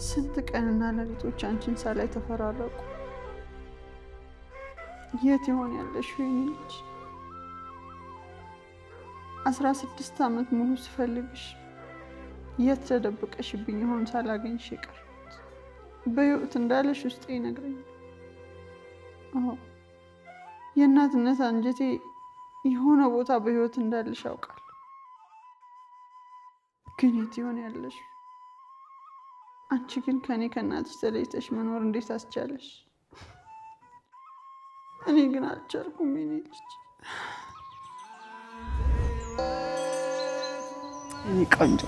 ስንት ቀንና ሌሊቶች አንቺን ሳላይ ተፈራረቁ የት ይሆን ያለሽው የኔ ልጅ 16 አመት ሙሉ ስፈልግሽ የት ተደብቀሽብኝ ይሆን ሳላገኝሽ የቀረሁት በህይወት እንዳለሽ ውስጤ ይነግረኛል የእናትነት አንጀቴ የሆነ ቦታ በህይወት እንዳለሽ አውቃለሁ ግን የት ይሆን ያለሽ አንቺ ግን ከኔ ከእናትሽ ተለይተሽ መኖር እንዴት አስቻለሽ እኔ ግን አልቻልኩም የኔ ልጅ እኔ ቆንጆ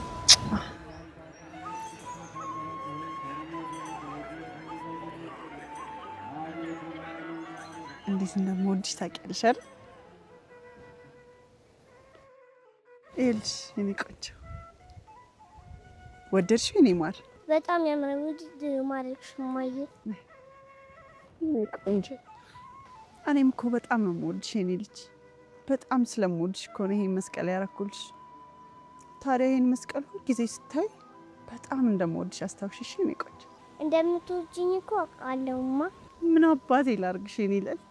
እንዴት እንደምወድሽ ታውቂያለሽ አይደል ኤልሽ እኔ ቆንጆ ወደድሽው እኔ ማር በጣም ያምራል ውድ ማርክሽ ማየ እኔ ቆንጆ እኔም እኮ በጣም ነው የምወድሽ የኔ ልጅ በጣም ስለምወድሽ እኮ ነው ይሄን መስቀል ያረኩልሽ ታዲያ ይሄን መስቀል ሁሉ ጊዜ ስታይ በጣም እንደምወድሽ አስታውሽሽ እኔ ቆንጆ እንደምትወጂኝ እኮ አውቃለሁማ ምን አባቴ ላርግሽ የኔ ልጅ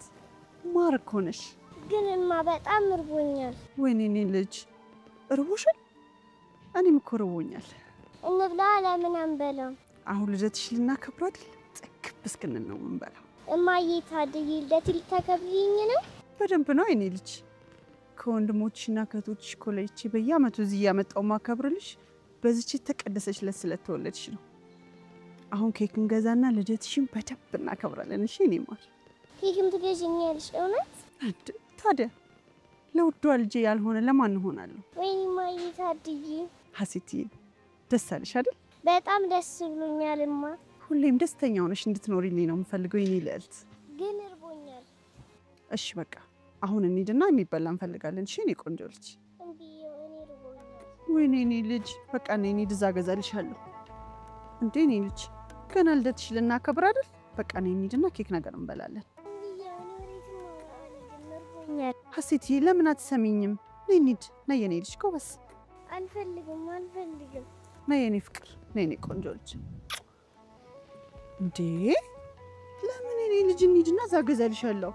ማር እኮ ነሽ ግንማ በጣም እርቦኛል ወይኔ እኔ ልጅ እርቦሻል እኔም እኮ እርቦኛል እንብላ ለምን አንበላም አሁን ልደትሽ ልናከብር አይደል ጥግብ እስክንል ነው የምንበላው እማዬ ታድይ ልደት ልታከብሪኝ ነው በደንብ ነው የኔ ልጅ ከወንድሞችና ከእህቶችሽ ኮለይቼ በየዓመቱ እዚህ ያመጣው ማከብርልሽ በዚች ተቀደሰች ለተወለድሽ ነው አሁን ኬክ እንገዛና ልደትሽን በደንብ እናከብራለን እሺ እኔ ማር ኬክም ትገዢኛለሽ እውነት ታዲያ ለውዷ ልጄ ያልሆነ ለማን ሆናለሁ ወይኔ ማዬ ታድይ ሀሴትዬ ደስ አለሽ አይደል በጣም ደስ ብሎኛልማ ሁሌም ደስተኛ ሆነሽ እንድትኖሪልኝ ነው የምፈልገው የኔ ልዕልት ግን እርቦኛል እሺ በቃ አሁን እንሂድና የሚበላ እንፈልጋለን እሺ እኔ ቆንጆ ልጅ እንዴው እኔ እርቦኛል ወይኔ እኔ ልጅ በቃ እኔ ድዛ ገዛልሻለሁ እንዴ እኔ ልጅ ገና ልደትሽ ልናከብር አይደል በቃ እኔ እንሂድና ኬክ ነገር እንበላለን ሀሴትዬ ለምን አትሰሚኝም ነይ እንሂድ ነይ የኔ ልጅ ጎበስ አልፈልግም ነይ የኔ ፍቅር ነይ የኔ ቆንጆ ልጅ እንዴ ለምን እኔ ልጅ እንሂድና ዛገዛልሻለሁ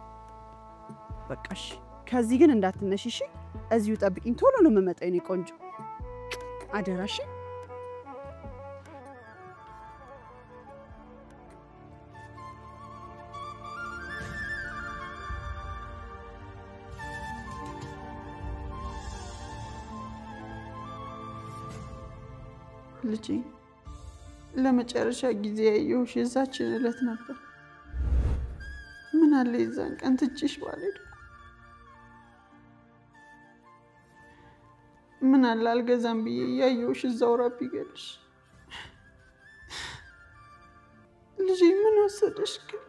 በቃሽ ከዚህ ግን እንዳትነሽሽ እዚሁ ጠብቂኝ ቶሎ ነው የምመጣው የኔ ቆንጆ አደራሽ ልጄ ለመጨረሻ ጊዜ ያየሁሽ የዛችን ዕለት ነበር ምን አለ የዛን ቀን ትጭሽ ባልሄድኩ ምን አለ አልገዛም ብዬ ያየሁሽ እዛው ራብ ይገልሽ ልጄ ምን ወሰደሽ ግን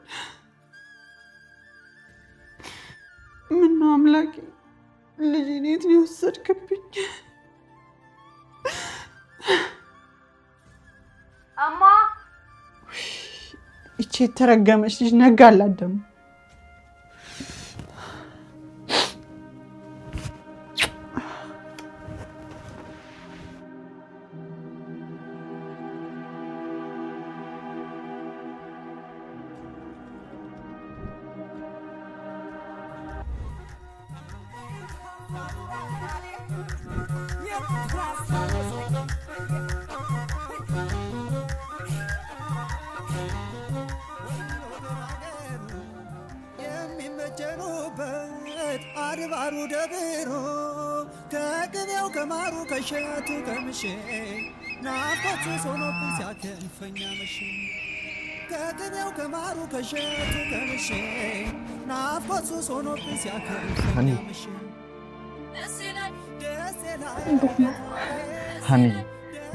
ምን ነው አምላኬ ልጄ የት ነው የወሰድክብኝ አማ እቺ ተረገመሽ ልጅ ነጋላት ደም አድባሩ ደብሮ ከቅቤው ከማሩ ከሸቱ ከምሼ ናፍቆቱ ሶኖብኝ ሲያከንፈኛ መሼ ከቅቤው ከማሩ ከሸቱ ከምሼ ናፍቆቱ ሶኖብኝ ሲያከንፈኛ መሼ ሀኒዬ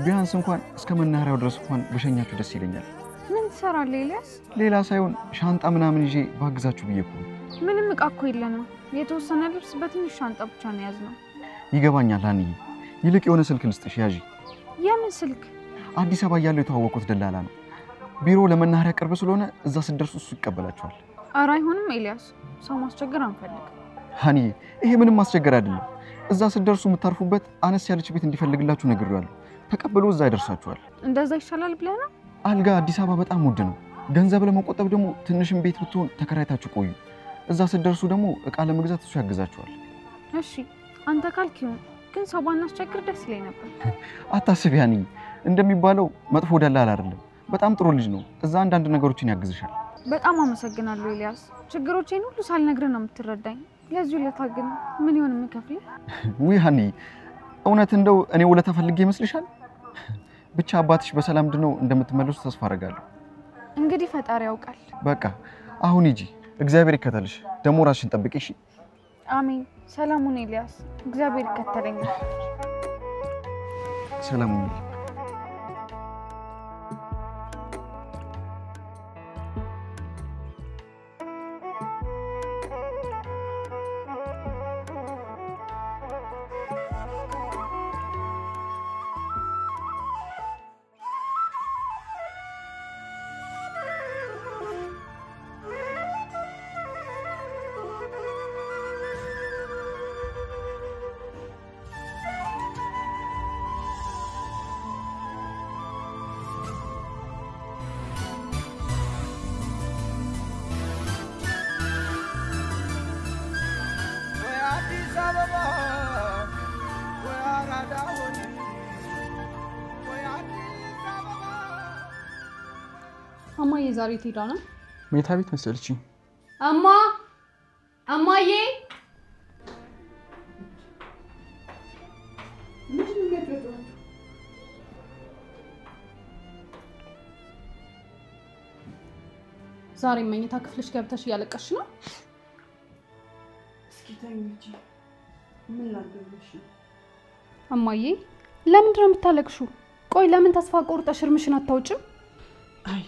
ቢያንስ እንኳን እስከ መናኸሪያው ድረስ እንኳን በሸኛችሁ ደስ ይለኛል ምን ትሰራለህ ኤልያስ ሌላ ሳይሆን ሻንጣ ምናምን ይዤ ባግዛችሁ ብዬ እኮ ምንም ዕቃ እኮ የለንም የተወሰነ ልብስ በትንሽ ሻንጣ ብቻ ነው ያዝነው ይገባኛል ሀኒዬ ይልቅ የሆነ ስልክ ልስጥሽ ያዢ የምን ስልክ አዲስ አበባ ያለው የተዋወቁት ደላላ ነው ቢሮ ለመናኸሪያ ቅርብ ስለሆነ እዛ ስደርሱ እሱ ይቀበላችኋል ኧረ አይሆንም ኤልያስ ሰው ማስቸገር አንፈልግ ሀኒዬ ይሄ ምንም ማስቸገር አይደለም እዛ ስደርሱ የምታርፉበት አነስ ያለች ቤት እንዲፈልግላችሁ ነግሬዋለሁ ተቀበሉ እዛ ይደርሳችኋል እንደዛ ይሻላል ብለህ ነው አልጋ አዲስ አበባ በጣም ውድ ነው። ገንዘብ ለመቆጠብ ደግሞ ትንሽም ቤት ብትሆን ተከራይታችሁ ቆዩ። እዛ ስትደርሱ ደግሞ እቃ ለመግዛት እሱ ያግዛችኋል። እሺ አንተ ካልክ ይሁን፣ ግን ሰው ባናስቸግር ደስ ይለኝ ነበር። አታስቢ ያኒ፣ እንደሚባለው መጥፎ ደላላ አይደለም። በጣም ጥሩ ልጅ ነው። እዛ አንዳንድ ነገሮችን ያግዝሻል። በጣም አመሰግናለሁ ኤልያስ። ችግሮቼን ሁሉ ሳልነግርህ ነው የምትረዳኝ። ለዚህ ውለታ ግን ምን ይሆን የምከፍልህ? ውይ ሃኒ፣ እውነት እንደው እኔ ውለታ ፈልጌ ይመስልሻል? ብቻ አባትሽ በሰላም ድነው እንደምትመለሱ ተስፋ አደርጋለሁ። እንግዲህ ፈጣሪ ያውቃል። በቃ አሁን ሂጂ፣ እግዚአብሔር ይከተልሽ። ደግሞ ራስሽን ጠብቂ እሺ? አሜን። ሰላሙን ኤልያስ፣ እግዚአብሔር ይከተለኛል። ሰላሙን እማዬ ዛሬ ትሄዳ ነው? መኝታ ቤት መሰለችኝ። እማዬ ዛሬ መኝታ ክፍልሽ ገብተሽ እያለቀሽ ነው? እስኪ ተኝ እንጂ ምን ላድርግሽ? እማዬ ለምንድን ነው የምታለቅሽው? ቆይ ለምን ተስፋ ቆርጠሽ እርምሽን አታውጭም? አይ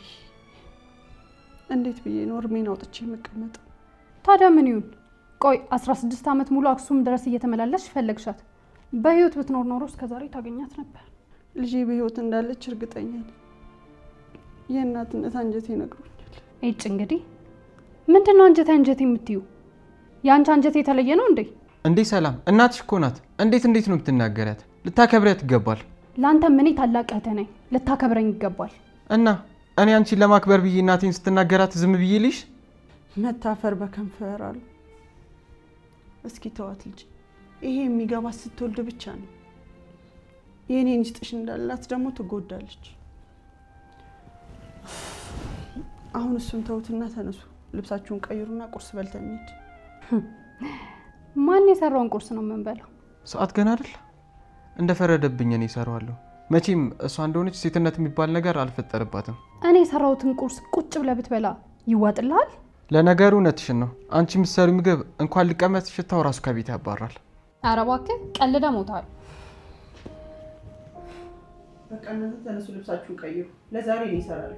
እንዴት ብዬ ነው እርሜን አውጥቼ የምቀመጠው? ታዲያ ምን ይሁን? ቆይ 16 ዓመት ሙሉ አክሱም ድረስ እየተመላለስሽ ፈለግሻት። በህይወት ብትኖር ኖሮ እስከዛሬ ታገኛት ነበር። ልጄ በህይወት እንዳለች እርግጠኛ ነኝ። የእናትነት አንጀቴ ነግሮኛል። እጭ እንግዲህ ምንድነው አንጀቴ የምትዩ? ያንቺ አንጀቴ የተለየ ነው እንዴ? እንዴ ሰላም እናትሽ እኮ ናት። እንዴት ነው የምትናገሪያት? ልታከብሪያት ይገባል። ላንተ ምን ታላቅ እህት ነኝ፣ ልታከብረኝ ይገባል። እና እኔ አንቺን ለማክበር ብዬ እናቴን ስትናገራት ዝም ብዬ ልሽ? መታፈር በከንፈር አሉ። እስኪ ተዋት ልጅ፣ ይሄ የሚገባት ስትወልድ ብቻ ነው። የኔን ይስጥሽ እንዳላት ደግሞ ትጎዳለች። አሁን እሱን ተውትና ተነሱ፣ ልብሳችሁን ቀይሩና ቁርስ በልተን እንሂድ። ማን የሰራውን ቁርስ ነው የምንበላው? ሰዓት ገና አይደል? እንደፈረደብኝ እኔ እሰራዋለሁ። መቼም እሷ እንደሆነች ሴትነት የሚባል ነገር አልፈጠረባትም። እኔ የሰራሁትን ቁርስ ቁጭ ብለህ ብትበላ ይዋጥልሃል? ለነገሩ እውነትሽን ነው። አንቺ የምትሰሪው ምግብ እንኳን ሊቀመጥ ሽታው ራሱ ከቤት ያባራል። ኧረ እባክህ ቀልዳ ሞታል። በቃ እናንተ ተነሱ፣ ልብሳችሁን ቀይሩ። ለዛሬ ነው ይሰራል።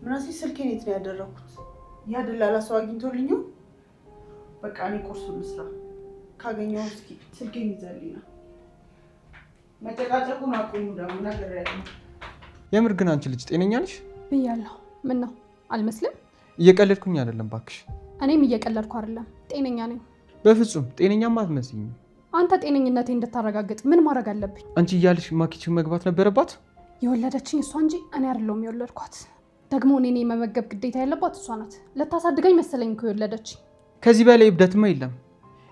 ምናሴ ስልኬን የት ነው ያደረኩት? ያ ደላላ ሰው አግኝቶልኝ። በቃ እኔ ቁርሱን ልስራ። ካገኘው እስኪ ስልኬን ይዘልኝ ነው። መጨቃጨቁን አቁሙ። ደግሞ ነገር ያለው የምር ግን አንቺ ልጅ ጤነኛ ነሽ? ብያለሁ። ምን ነው አልመስልም? እየቀለድኩኝ አይደለም ባክሽ። እኔም እየቀለድኩ አይደለም፣ ጤነኛ ነኝ። በፍጹም ጤነኛማ አትመስይኝም። አንተ ጤነኝነቴ እንድታረጋግጥ ምን ማድረግ አለብኝ? አንቺ እያልሽ ማኪችን መግባት ነበረባት? የወለደችኝ እሷ እንጂ እኔ አይደለሁም የወለድኳት። ደግሞ እኔ መመገብ ግዴታ ያለባት እሷ ናት። ልታሳድገኝ መሰለኝ እኮ የወለደችኝ። ከዚህ በላይ እብደትማ የለም።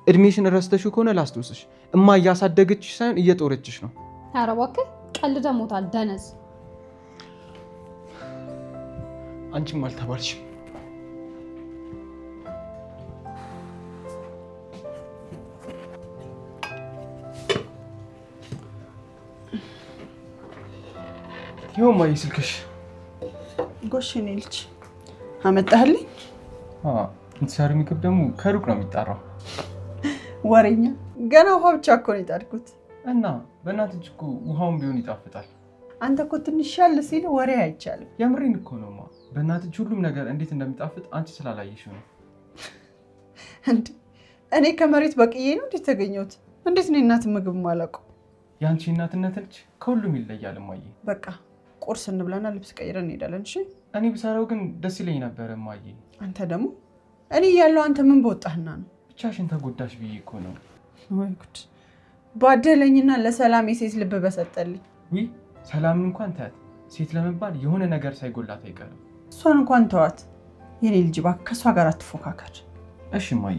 እድሜሽን ረስተሽው ከሆነ ላስታውስሽ፣ እማ እያሳደገችሽ ሳይሆን እየጦረችሽ ነው። ኧረ እባክህ ቀልደ ሞታል ደነዝ። አንቺም አልተባልሽም። ይኸው እማዬ ስልክሽ። ጎሽ የኔ ልጅ አመጣህልኝ? የምትሰሪው ምግብ ደግሞ ከሩቅ ነው የሚጣራው። ወሬኛ ገና ውሃ ብቻ እኮ ነው የጣድኩት። እና በእናትህ እኮ ውሃውን ቢሆን ይጣፍጣል። አንተ እኮ ትንሽ ሻል ሲል ወሬ አይቻልም። የምሬን እኮ ነውማ። በእናትህ ሁሉም ነገር እንዴት እንደሚጣፍጥ አንቺ ስላላየሽው ነው። እንዴ እኔ ከመሬት በቅዬ ነው እንዴ ተገኘሁት? እንዴት ነው እናት ምግብ ማላውቀው? ያንቺ እናትነት ልጅ ከሁሉም ይለያል እማዬ። በቃ ቁርስ እንብላና ልብስ ቀይረን እንሄዳለን። እሺ እኔ ብሰራው ግን ደስ ይለኝ ነበር እማዬ። አንተ ደግሞ እኔ ያለው አንተ ምን በወጣህና ነው? ብቻሽን ተጎዳሽ ብዬ እኮ ነው። ወይ ጉድ! ባደለኝና ለሰላም የሴት ልብ በሰጠልኝ። ውይ ሰላም እንኳን ታያት። ሴት ለመባል የሆነ ነገር ሳይጎላት አይቀርም። እሷን እንኳን ተዋት የኔ ልጅ እባክህ ከሷ ጋር አትፎካከር። እሺ እማዬ።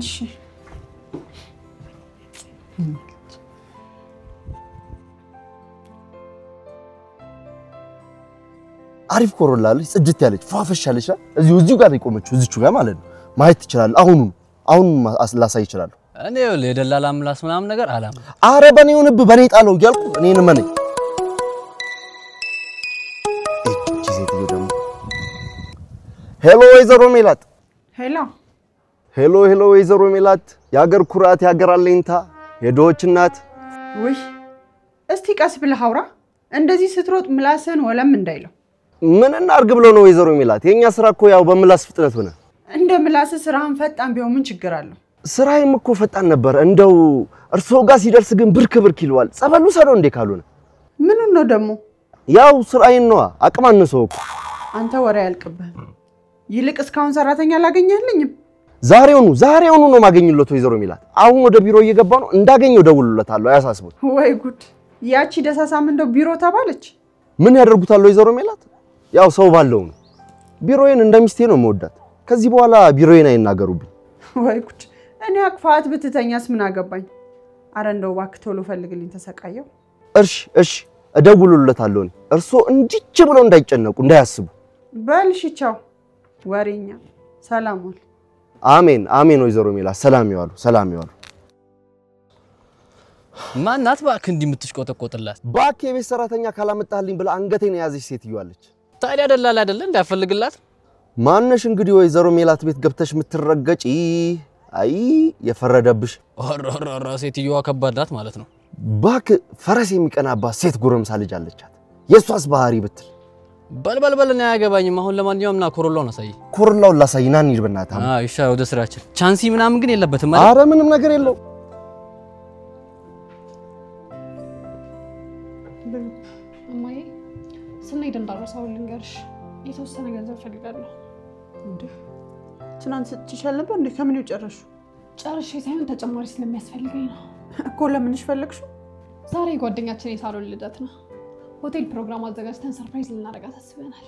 እሺ አሪፍ ኮሮላ አለች ጽድት ያለች ፏፈሽ ያለች እዚሁ ጋር የቆመችው እዚቹ ጋር ማለት ነው ማየት ትችላለህ አሁን ላሳይ ይችላል እኔ ለደላላ ምላስ ምናምን ነገር አላም አረ በኔ ሆነብ በኔ ጣለው ይያልኩ እኔን ማነኝ እቺ ሴትዮ ደግሞ ሄሎ ወይዘሮ ሜላት ሄሎ ወይዘሮ ሜላት ያገር ኩራት ያገር አለኝታ የዶች እናት ወይ እስቲ ቀስ ብለህ አውራ እንደዚህ ስትሮጥ ምላስን ወለም እንዳይለው ምን እናርግ ብሎ ነው ወይዘሮ ሜላት የኛ ስራ እኮ ያው በምላስ ፍጥነት ሆነ እንደ ምላስ ስራን ፈጣን ቢሆን ምን ችግር አለው ስራዬም እኮ ፈጣን ነበር እንደው እርሶ ጋር ሲደርስ ግን ብርክ ይልዋል ጸበሉ ሰደው እንደ ካሉን ምን ነው ደሞ ያው ስራዬን ነው አቅማንሰው እኮ አንተ ወሬ ያልቅብህ ይልቅ እስካሁን ሰራተኛ ላገኘህልኝም ዛሬውኑ ነው ማገኝለት ወይዘሮ ሜላት አሁን ወደ ቢሮ እየገባ ነው እንዳገኘው ደውልለታለሁ አያሳስቡት ወይ ጉድ ያቺ ደሳሳም እንደው ቢሮ ተባለች ምን ያደርጉታል ወይዘሮ ሜላት ያው ሰው ባለው ነው ቢሮዬን እንደሚስቴ ነው መወዳት ከዚህ በኋላ ቢሮዬን አይናገሩብኝ ወይ ጉድ እኔ አቅፋት ብትተኛስ ምን አገባኝ አረ እንደው እባክህ ቶሎ ፈልግልኝ ተሰቃየው እሺ እደውልለታለሁ እርሶ እንዲች ብለው እንዳይጨነቁ እንዳያስቡ በልሽ ቻው ወሬኛ ሰላም ዋል አሜን ወይዘሮ ሜላት ሰላም ይዋሉ ማናት ባክ እንዲ የምትሽቆጠቆጥላት ባክ የቤት ሰራተኛ ካላመጣልኝ ብለ አንገቴን ያዘች ሴትዮ አለች ታዲያ ደላላ አይደለ እንዳፈልግላት ማነሽ እንግዲህ ወይዘሮ ሜላት ቤት ገብተሽ ምትረገጪ አይ የፈረደብሽ ኦሮሮሮ ሴትዮዋ ከባዳት ማለት ነው ባክ ፈረስ የሚቀናባት ሴት ጎረምሳ ልጅ አለቻት የሷስ ባህሪ ብትል በልበልበልና ያገባኝም አሁን ለማንኛውም ና ኮሮላውን አሳይ ኮሮላውን ላሳይና እንሂድ በእናትህ እሺ ወደ ስራችን ቻንሲ ምናምን ግን የለበትም ማለት አረ ምንም ነገር የለው እማዬ ስንሄድ እንዳረሳው ልንገርሽ የተወሰነ ገንዘብ ፈልጋለሁ እንዴ ትናንት ስትችል ነበር እንዴ ከምን ይጨርሹ ጨርሼ ሳይሆን ተጨማሪ ስለሚያስፈልገኝ ነው እኮ ለምንሽ ፈለግሽው ዛሬ ጓደኛችን የሳሎን ልደት ነው ሆቴል ፕሮግራም አዘጋጅተን ሰርፕራይዝ ልናደርጋት አስበናል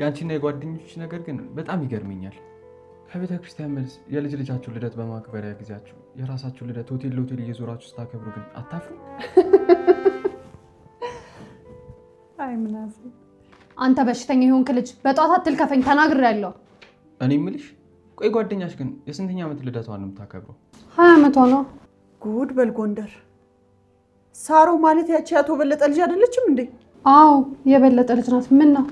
ያንቺና የጓደኞችሽ ነገር ግን በጣም ይገርመኛል ከቤተ ክርስቲያን መልስ የልጅ ልጃችሁ ልደት በማክበሪያ ጊዜያችሁ የራሳችሁ ልደት ሆቴል ለሆቴል እየዞራችሁ ስታከብሩ ግን አታፍሩ አይ ምናስ አንተ በሽተኛ ይሁን ከልጅ በጧት አትልከፈኝ ተናግሬያለሁ እኔ ምልሽ ቆይ ጓደኛሽ ግን የስንተኛ ዓመት ልደቷን ነው የምታከብረው 20 ዓመቷ ነው ጉድ በልጎንደር ሳሮ ማለት ያቺ አቶ በለጠ ልጅ አይደለችም እንዴ አዎ የበለጠ ልጅ ናት ምን ነው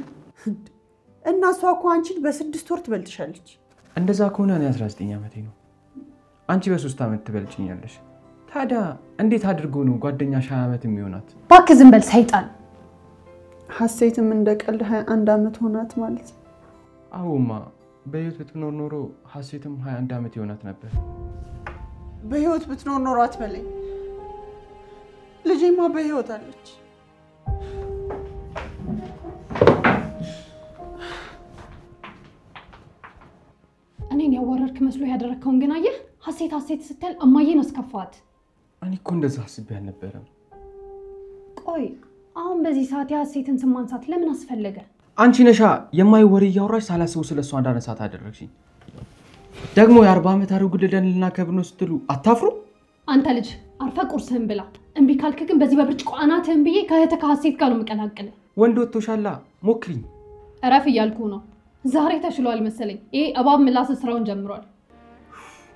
እና እሷ እኮ አንቺን በ6 ወር ትበልጥሻለች እንደዛ ከሆነ እኔ 19 ዓመቴ ነው አንቺ በ3 ዓመት ትበልጭኛለሽ ታዲያ እንዴት አድርጎ ነው ጓደኛሽ 20 ዓመት የሚሆናት ባክ ዝም በል ሰይጣን ሐሴትም እንደቀልድ 21 ዓመት ሆናት ማለት አውማ በህይወት ብትኖር ኖሮ ሐሴትም 21 ዓመት ይሆናት ነበር በህይወት ብትኖር ኖሮ አትበለኝ ልጄማ በህይወት አለች እኔን ያወረርክ መስሎ ያደረከውን ግን አየህ ሐሴት ስትል እማዬን አስከፋት እኔ እኮ እንደዛ አስቤ አልነበረም ቆይ አሁን በዚህ ሰዓት የሐሴትን ስም ማንሳት ለምን አስፈለገ አንቺ ነሻ የማይወር ያወራሽ ሳላስቡ ስለሷ እንዳነሳት አደረግሽኝ ደግሞ የ40 ዓመት አሮግ ልደን ልናከብር ነው ስትሉ አታፍሩ አንተ ልጅ አርፈ ቁርስህን ብላ እንቢ ካልክ ግን በዚህ በብርጭቆ አናትህን ብዬ ከእህትህ ከሐሴት ጋር ነው የምቀላቅልህ ወንድ ወጥቶሻላ ሞክሪኝ እረፍ እያልኩ ነው ዛሬ ተሽሏል መሰለኝ ይሄ እባብ ምላስ ስራውን ጀምሯል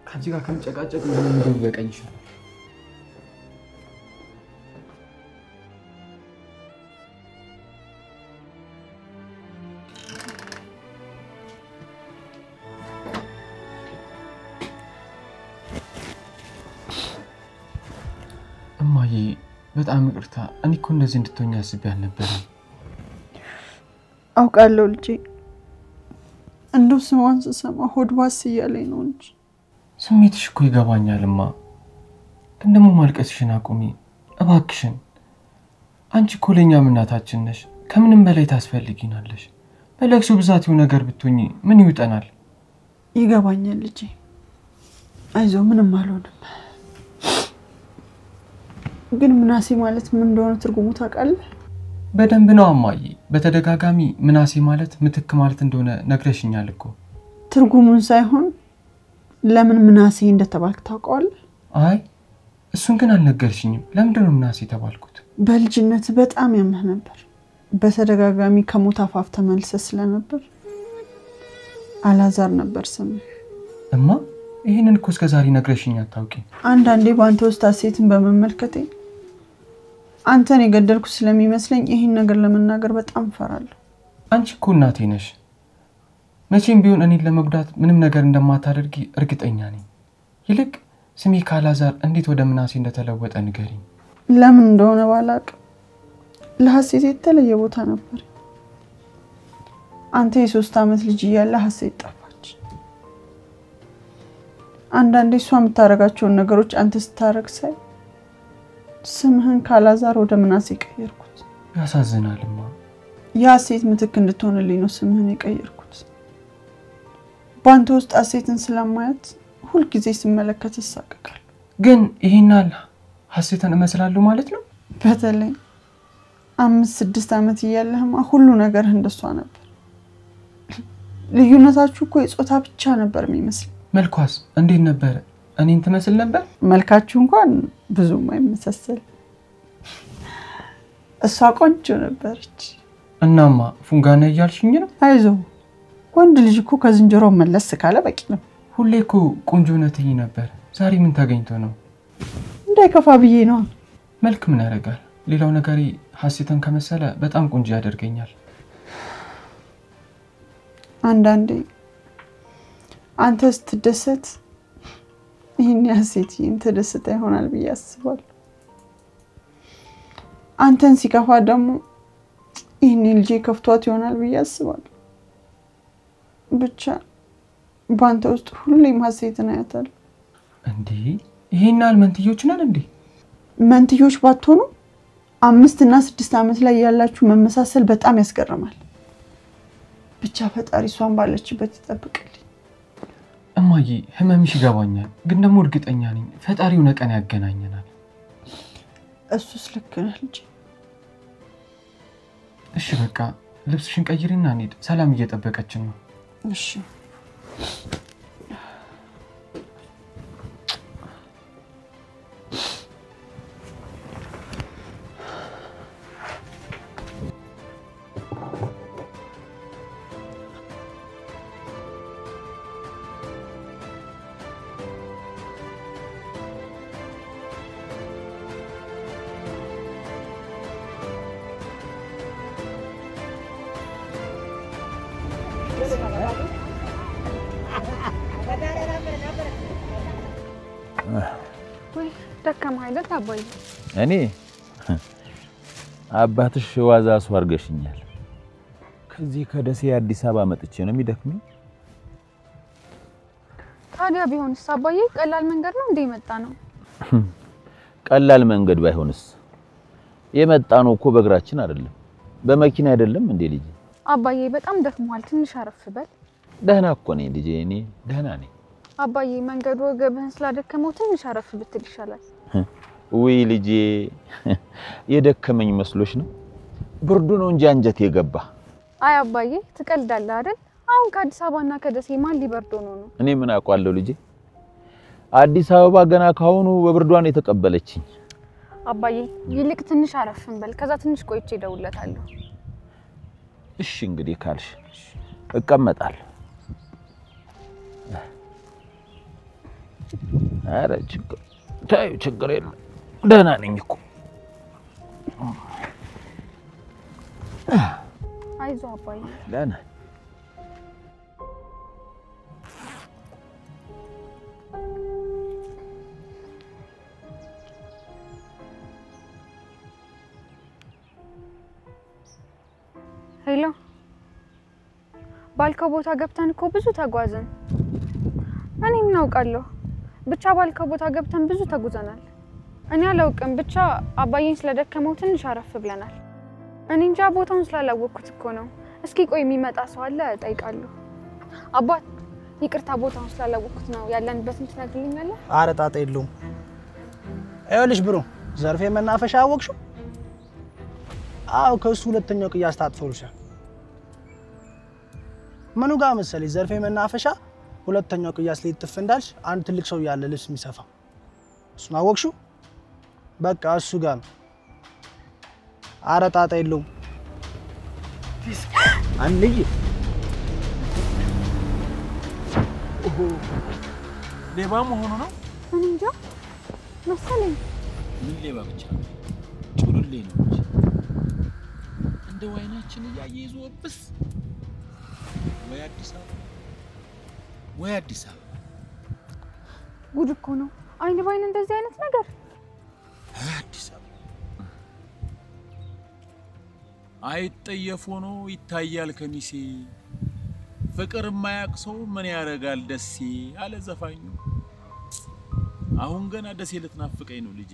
ካንቺ ጋር ከምጨቃጨቅ ምን እንደበቀኝ ይሻላል እማዬ በጣም ይቅርታ እኔ እኮ እንደዚህ እንድትሆኝ አስቤ አልነበረም አውቃለሁ ልጄ እንደው ስሟን ስሰማ ሆድ ባስ እያለኝ ነው እንጂ ስሜትሽ እኮ ይገባኛልማ ግን ደግሞ ማልቀስሽን አቁሚ እባክሽን አንቺ እኮ ለኛ እናታችን ነሽ ከምንም በላይ ታስፈልጊናለሽ በለቅሶ ብዛት ይው ነገር ብትሆኚ ምን ይውጠናል ይገባኛል ልጄ አይዞህ ምንም አልሆንም ግን ምናሴ ማለት ምን እንደሆነ ትርጉሙ ታውቃለህ? በደንብ ነው አማዬ። በተደጋጋሚ ምናሴ ማለት ምትክ ማለት እንደሆነ ነግረሽኛል እኮ። ትርጉሙን ሳይሆን ለምን ምናሴ እንደተባልክ ታውቀዋለህ? አይ እሱን ግን አልነገርሽኝም። ለምንድን ነው ምናሴ ተባልኩት? በልጅነት በጣም ያመህ ነበር። በተደጋጋሚ ከሞት አፋፍ ተመልሰህ ስለነበር አላዛር ነበር ስምህ። እማ ይሄንን እኮ እስከዛሬ ነግረሽኝ አታውቂም። አንዳንዴ ባንተ ውስጥ ሐሴትን በመመልከቴ አንተን የገደልኩ ስለሚመስለኝ ይሄን ነገር ለመናገር በጣም ፈራለሁ። አንቺ እኮ እናቴ ነሽ። መቼም ቢሆን እኔን ለመጉዳት ምንም ነገር እንደማታደርጊ እርግጠኛ ነኝ። ይልቅ ስሜ ካላዛር እንዴት ወደ ምናሴ እንደተለወጠ ንገሪኝ። ለምን እንደሆነ ባላቅ ለሐሴት የተለየ ቦታ ነበር። አንተ የ3 ዓመት ልጅ እያለ ሐሴት ጠፋች። አንዳንዴ እሷ የምታረጋቸውን ነገሮች አንተ ስታረግ ሳይ ስምህን ካላዛር ወደ ምናሴ ቀየርኩት። ያሳዝናልማ። የሐሴት ምትክ እንድትሆንልኝ ነው ስምህን የቀየርኩት። ባንተ ውስጥ ሐሴትን ስለማያት ሁል ጊዜ ስመለከት እሳቀቃለሁ። ግን ይሄናል ሐሴትን እመስላለሁ ማለት ነው? በተለይ 5-6 ዓመት እያለህማ ሁሉ ነገር እንደሷ ነበር። ልዩነታችሁ እኮ የጾታ ብቻ ነበር የሚመስል። መልኳስ እንዴት ነበር? እኔን ትመስል ነበር? መልካችሁ እንኳን ብዙም አይመሳሰል። እሷ ቆንጆ ነበረች። እናማ ፉንጋና እያልሽኝ ነው? አይዞህ ወንድ ልጅ እኮ ከዝንጀሮ መለስ ካለ በቂ ነው። ሁሌ እኮ ቆንጆ ነትይ ነበር። ዛሬ ምን ታገኝቶ ነው? እንዳይከፋ ብዬ ነው። መልክ ምን ያደርጋል? ሌላው ነገሪ ሐሴትን ከመሰለ በጣም ቆንጆ ያደርገኛል። አንዳንዴ አንተ ስትደሰት ይሄን ሐሴትን ተደስታ ይሆናል ብዬ አስባለሁ። አንተን ሲከፋ ደግሞ ይሄን ልጅ ከፍቷት ይሆናል ብዬ አስባለሁ። ብቻ ባንተ ውስጥ ሁሌም ሐሴትን አያታለሁ። እንዴ ይሄናል መንትዮች ነን እንዴ? መንትዮች ባትሆኑ 5 እና 6 ዓመት ላይ ያላችሁ መመሳሰል በጣም ያስገርማል። ብቻ ፈጣሪ እሷን ባለችበት ይጠብቅልኝ። እማዬ ህመምሽ ይገባኛል፣ ግን ደግሞ እርግጠኛ ነኝ ፈጣሪው ነቀን ያገናኘናል። እሱስ ልክ ነህ ልጅ። እሺ በቃ ልብስሽን ቀይሪና እንሂድ። ሰላም እየጠበቀችን ነው። እሺ ወይ ደከማ አይደል አባዬ? እኔ አባትሽ ዋዛ አስዋርገሽኛል። ከዚህ ከደሴ አዲስ አበባ መጥቼ ነው የሚደክመኝ። ታዲያ ቢሆንስ አባዬ ቀላል መንገድ ነው እንዴ መጣ ነው? ቀላል መንገድ ባይሆንስ የመጣ ነው እኮ በእግራችን አይደለም በመኪና አይደለም እንዴ ልጅ? አባዬ በጣም ደክሟል፣ ትንሽ አረፍ በል። ደህና እኮ ነኝ ልጄ፣ እኔ ደህና ነኝ። አባዬ መንገዱ ወገብህን ስላደከመው ትንሽ አረፍ ብትል ይሻላል። ወይ ልጄ የደከመኝ መስሎሽ ነው? ብርዱ ነው እንጂ አንጀት የገባ። አይ አባዬ ትቀልዳለህ አይደል? አሁን ከአዲስ አበባና ከደሴ ማን ሊበርዶ ነው? እኔ ምን አውቃለሁ ልጄ። አዲስ አበባ ገና ካሁኑ በብርዷን የተቀበለችኝ። አባዬ ይልቅ ትንሽ አረፍን በል፣ ከዛ ትንሽ ቆይቼ እደውልለታለሁ። እሺ እንግዲህ ካልሽ እቀመጣለሁ። አረ ችግር የለም ደህና ነኝ እኮ። አይዞህ አባዬ ደህና ሄሎ ባልከው ቦታ ገብተን እኮ ብዙ ተጓዘን። እኔ ምን አውቃለሁ፣ ብቻ ባልከው ቦታ ገብተን ብዙ ተጉዘናል። እኔ አላውቅም፣ ብቻ አባዬን ስለደከመው ትንሽ አረፍ ብለናል። እኔ እንጃ ቦታውን ስላላወቅኩት እኮ ነው። እስኪ ቆይ የሚመጣ ሰው አለ እጠይቃለሁ። አባት ይቅርታ፣ ቦታውን ስላላወቅኩት ነው። ያለንበትን ትነግሪኛለህ? ኧረ ጣጣ የለውም። ይኸውልሽ ብሩ ዘርፌ መናፈሻ አወቅሽው? አው ከሱ ሁለተኛው ቅያስ ታጥፎልሻል። ምኑ ጋር መሰለኝ ዘርፌ መናፈሻ ሁለተኛው ቅያስ ላይ ትፈንዳልሽ አንድ ትልቅ ሰው ያለ ልብስ የሚሰፋ እሱን አወቅሽው? በቃ እሱ ጋር ነው። ኧረ ጣጣ የለውም። አንይ ኦሆ ሌባ መሆኑ ነው? እኔ እንጃ መሰለኝ። ምን ሌባ ብቻ ጩልሌ ነው እንጂ እንደ ወይናችን እያየ ይዞብስ ወይ አዲስ አበባ ጉድ እኮ ነው። አይን ባይን እንደዚህ አይነት ነገር አዲስ አበባ አይጠየፍ ሆኖ ይታያል ከሚሴ ፍቅር የማያቅሰው ምን ያረጋል ደሴ አለ ዘፋኙ። አሁን ገና ደሴ ልትናፍቀኝ ነው ልጄ።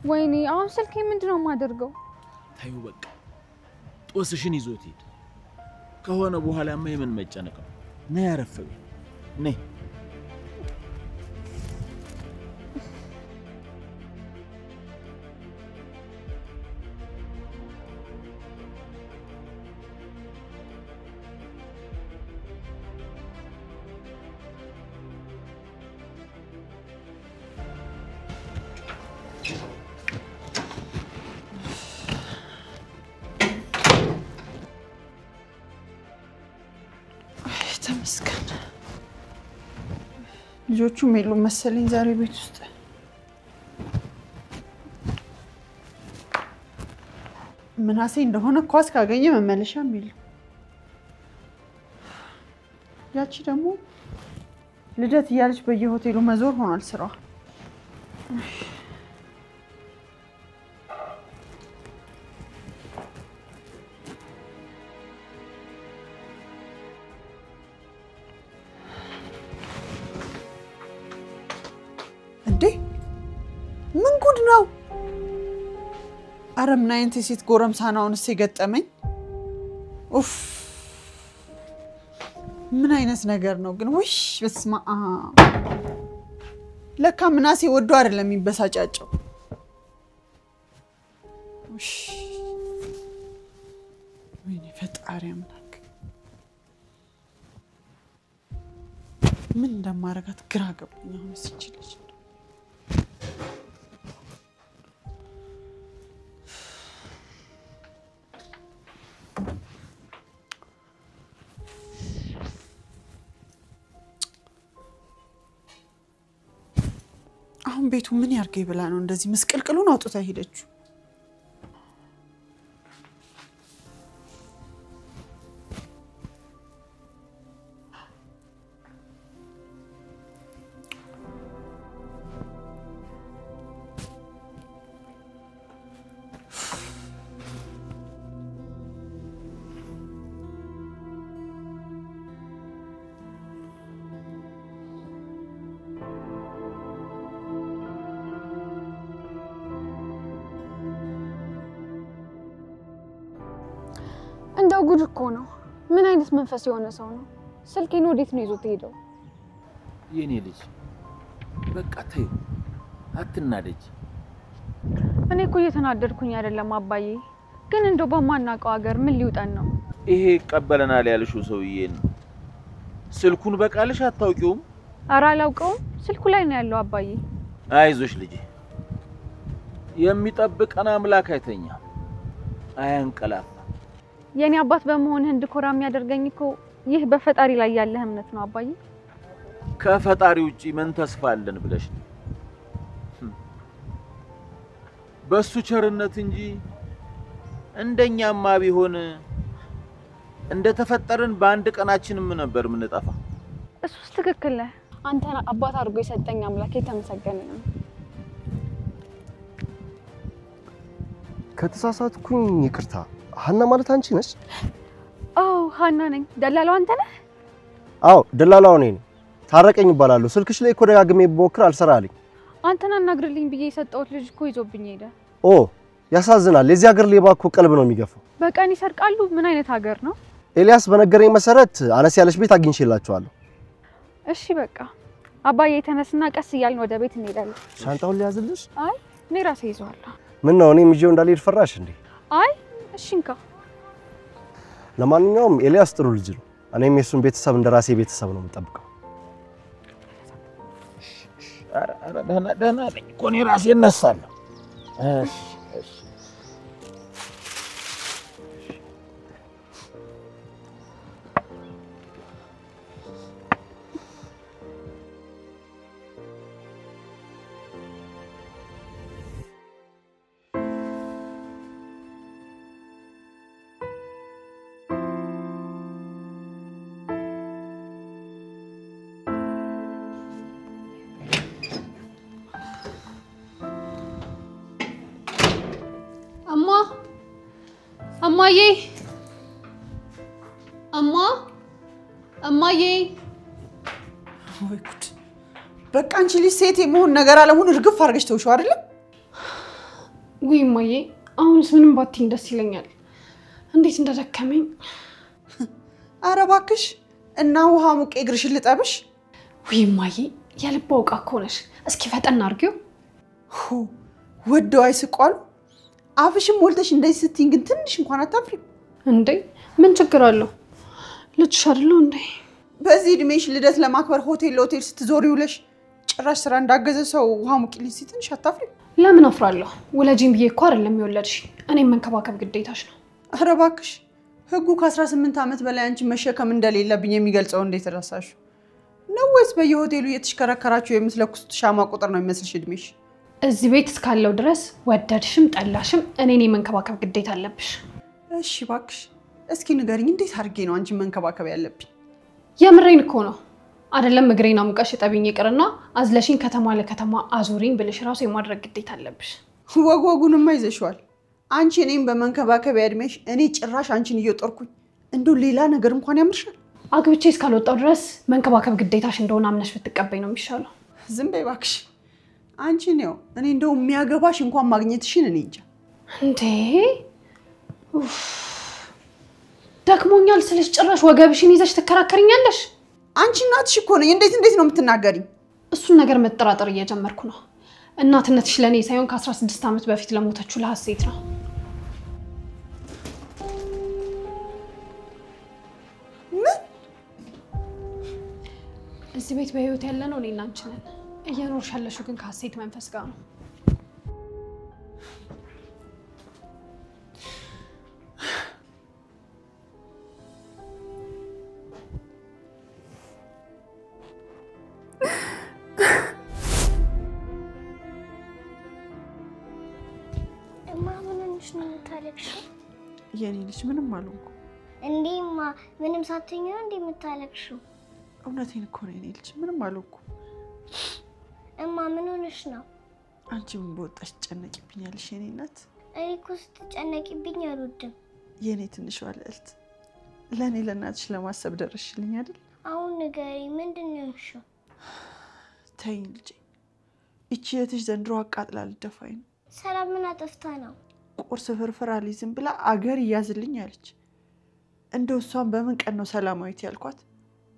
ወይኔ አሁን ስልኬ ምንድነው ማደርገው? ታዩ በቃ ጦስሽን ይዞት ሄድ ከሆነ በኋላማ የምን መጨነቅ ነው። ነይ አረፈኝ ነይ። ተመስገን። ልጆቹም የሉም መሰለኝ ዛሬ ቤት ውስጥ። ምናሴ እንደሆነ ኳስ ካገኘ መመለሻም የለም። ያቺ ደግሞ ልደት እያለች በየሆቴሉ መዞር ሆኗል ስራዋ። እንዴ ምን ጉድ ነው? አረ ምን አይነት ሴት ጎረምሳ ነው አሁንስ የገጠመኝ? ኡፍ ምን አይነት ነገር ነው ግን? ውይ በስመ አብ። ለካ ምናሴ ወዶ አይደለም የሚበሳጫጨው። ውይ ወይኔ ፈጣሪ አምላክ፣ ምን እንደማረጋት ግራ ገባኝ አሁንስ ይችላል። አሁን ቤቱ ምን ያርገኝ ብላ ነው እንደዚህ መስቀልቅሉን አውጥታ ሄደችው? እንደው ጉድ እኮ ነው። ምን አይነት መንፈስ የሆነ ሰው ነው? ስልኬን ወዴት ነው ይዞት ሄደው? የኔ ልጅ በቃ ተይው አትናደጂ። እኔ እኮ እየተናደድኩኝ አይደለም አባዬ፣ ግን እንደው በማናውቀው ሀገር ምን ሊውጠን ነው? ይሄ ይቀበለናል ያልሽው ሰውዬን ስልኩን በቃልሽ አታውቂውም? ኧረ አላውቀውም። ስልኩ ላይ ነው ያለው አባዬ። አይዞሽ ልጄ፣ የሚጠብቀን አምላክ አይተኛም አያንቀላፋ። የኔ አባት በመሆንህ እንድኮራ የሚያደርገኝ እኮ ይህ በፈጣሪ ላይ ያለህ እምነት ነው አባዬ። ከፈጣሪ ውጪ ምን ተስፋ አለን ብለሽ ነው? በሱ ቸርነት እንጂ እንደኛማ ቢሆን እንደተፈጠርን በአንድ ቀናችንም ነበር ምንጠፋ። እሱስ ትክክል ነህ። አንተ አባት አድርጎ የሰጠኝ አምላክ የተመሰገነ ነው። ከተሳሳትኩኝ ይቅርታ። ሀና ማለት አንቺ ነሽ? አዎ ሀና ነኝ። ደላላው አንተ ነህ? አዎ ደላላው ነኝ። ታረቀኝ ይባላል። ስልክሽ ላይ እኮ ደጋግሜ ብሞክር አልሰራልኝ። አንተን አናግርልኝ ብዬ የሰጠሁት ልጅ እኮ ይዞብኝ ሄደ። ኦ ያሳዝናል። የዚህ ሀገር ሌባ እኮ ቀልብ ነው የሚገፋው። በቀን ይሰርቃሉ። ምን አይነት ሀገር ነው? ኤልያስ በነገረኝ መሰረት አነስ ያለሽ ቤት አግኝቼላችኋለሁ። እሺ በቃ አባዬ ተነስና ቀስ እያልን ወደ ቤት እንሄዳለን። ሻንጣውን ሊያዝልሽ? አይ እኔ ራሴ ይዘዋለሁ። ምን ነው እኔም ይዤው እንዳልሄድ ፈራሽ እንዴ? አይ እሺ እንካ። ለማንኛውም ኤልያስ ጥሩ ልጅ ነው። እኔም የሱን ቤተሰብ እንደራሴ ቤተሰብ ነው የምጠብቀው። ኧረ ደህና ነኝ እኮ እኔ ራሴ እነሳለሁ። እሺ እሺ እማዬ እማዬ ወይ ጉድ! በቃ አንቺ ልጅ ሴት የመሆን ነገር አለሙን እርግፍ አድርገሽ ተውሽው አይደል? ወይ እማዬ አሁንስ ምንም ባትይኝ ደስ ይለኛል። እንዴት እንደደከመኝ። ኧረ እባክሽ እና ውሃ ሙቄ እግርሽን ልጠብሽ። ወይ እማዬ የልብ አውቃ እኮ ነሽ። እስኪ ፈጠን አድርጊው። ወደው አይስቋሉ። አፍሽም ሞልተሽ እንደዚህ ስትይኝ ግን ትንሽ እንኳን አታፍሪም እንዴ? ምን ችግር አለው? ልጅሽ አይደለው እንዴ? በዚህ እድሜሽ ልደት ለማክበር ሆቴል ለሆቴል ስትዞሪ ውለሽ ጭራሽ ስራ እንዳገዘ ሰው ውሃ ሙቂልኝ ሲል ትንሽ አታፍሪም? ለምን አፍራለሁ? ወላጅም ብዬ እኮ አይደለም የወለድሽ። እኔም መንከባከብ ግዴታሽ ነው። ኧረ እባክሽ ህጉ ከ18 ዓመት በላይ አንቺ መሸከም እንደሌለብኝ የሚገልጸው እንዴት ረሳሽ? ነው ወይስ በየሆቴሉ እየተሽከረከራችሁ የምትለኩሱት ሻማ ቁጥር ነው የሚመስልሽ እድሜሽ? እዚህ ቤት እስካለው ድረስ ወደድሽም ጠላሽም እኔን መንከባከብ ግዴታ አለብሽ። እሺ እባክሽ እስኪ ንገሪኝ፣ እንዴት አድርጌ ነው አንቺን መንከባከብ ያለብኝ? የምሬን እኮ ነው። አይደለም እግሬን አሙቀሽ ጠቢኝ ይቅርና አዝለሽኝ ከተማ ለከተማ አዙሪኝ ብለሽ ራሱ የማድረግ ግዴታ አለብሽ። ወጉንማ ይዘሽዋል። አንቺ እኔን በመንከባከብ ያድሜሽ እኔ ጭራሽ አንቺን እየጦርኩኝ እንደው ሌላ ነገር እንኳን ያምርሻል። አግብቼ እስካልወጣው ድረስ መንከባከብ ግዴታሽ እንደሆነ አምነሽ ብትቀበይ ነው የሚሻለው። ዝም በይ እባክሽ። አንቺ ነው እኔ እንደው የሚያገባሽ እንኳን ማግኘትሽን እኔ እንጃ እንዴ። ደክሞኛል ስልሽ ጭራሽ ወገብሽን ይዘሽ ትከራከሪኛለሽ። አንቺ እናትሽ እኮ ነኝ። እንዴት ነው የምትናገሪኝ? እሱን ነገር መጠራጠር እየጀመርኩ ነው። እናትነትሽ ለኔ ሳይሆን ከ16 ዓመት በፊት ለሞተችው ለሐሴት ነው። እዚህ ቤት በህይወት ያለ ነው እኔና አንቺ ነን። እየኖርሽ ያለሽው ግን ከሐሴት መንፈስ ጋር ነው። ምንሽ ነው የምታለቅሽው? የኔ ልጅ ምንም አልሆንኩም። እንዴማ ምንም ሳትሆኚ ነው እንዴ የምታለቅሽው? እውነቴን እኮ ነው የኔ ልጅ ምንም አልሆንኩም። እማ ምን ሆነሽ ነው? አንቺ ምን በወጣሽ ትጨነቂብኛለሽ የኔ እናት? እኔ እኮ ስትጨነቂብኝ አልወድም። የኔ ትንሽ ልዕልት ለኔ ለእናትሽ ለማሰብ ደረስሽልኝ አይደል? አሁን ንገሪ ምንድን ነው የሆንሽው? ተይኝ ልጄ። እቺ እህትሽ ዘንድሮ አቃጥላ ልደፋኝ ነው። ሰላም ምን አጠፍታ ነው? ቁርስ ፍርፍር አልይዝም ብላ አገር ይያዝልኝ አለች። እንደው እሷን በምን ቀን ነው ሰላማዊት ያልኳት?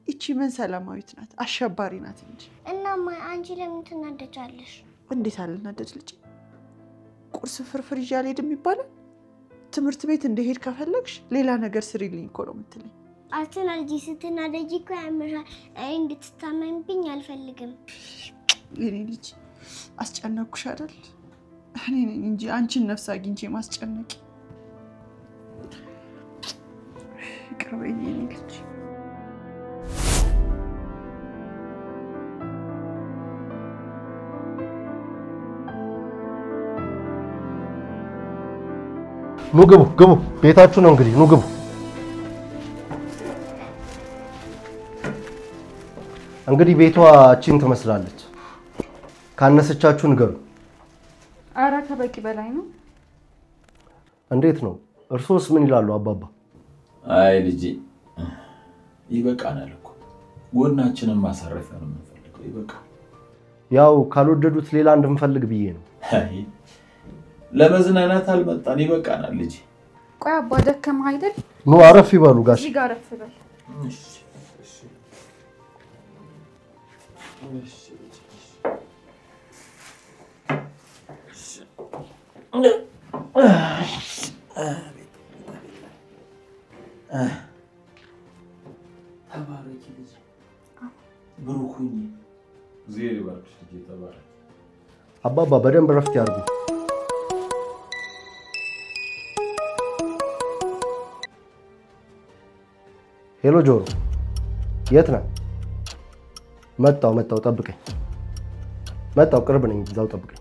እቺ ምን ሰላማዊት ናት? አሸባሪ ናት እንጂ። እናማ አንቺ ለምን ትናደጃለሽ? እንዴት አልናደድ ልጄ? ቁርስ ፍርፍር ይዤ አልሄድም ይባላል? ትምህርት ቤት እንደሄድ ከፈለግሽ ሌላ ነገር ስሪልኝ እኮ ነው የምትለኝ። አትናደጂ። ስትናደጂ እኮ ያመሻል። እኔ እንድትታመምብኝ አልፈልግም። የኔ ልጅ አስጨነቅኩሽ አይደል? እኔ ነኝ እንጂ አንቺን ነፍስ አግኝቼ ማስጨነቂ። ይቅር በይኝ የኔ ልጅ። ኑ ግቡ። ቤታችሁ ነው እንግዲህ ኑ ግቡ። እንግዲህ ቤቷ እቺን ትመስላለች። ካነሰቻችሁ ንገሩ። ኧረ ከበቂ በላይ ነው። እንዴት ነው? እርሶስ ምን ይላሉ አባባ? አይ ልጄ ይበቃናል እኮ ጎናችንን ማሳረፊያ ነው የምንፈልገው። ይበቃል። ያው ካልወደዱት ሌላ እንድንፈልግ ብዬ ነው። አይ ለመዝናናት አልመጣን። ይበቃናል ልጄ። ቆይ አባ ደከመህ አይደል? ኑ አረፍ ይበሉ ጋሽ። እዚህ ጋር አረፍ በል። እሺ እሺ እሺ ተባረኪ ልጅ ብሩኩኝ ዜሪ ባርክሽ ልጅ ተባረክ አባባ በደንብ ረፍት ያርጉ ሄሎ ጆሮ የት ነህ መጣው ጠብቀኝ መጣው ቅርብ ነኝ እዛው ጠብቀኝ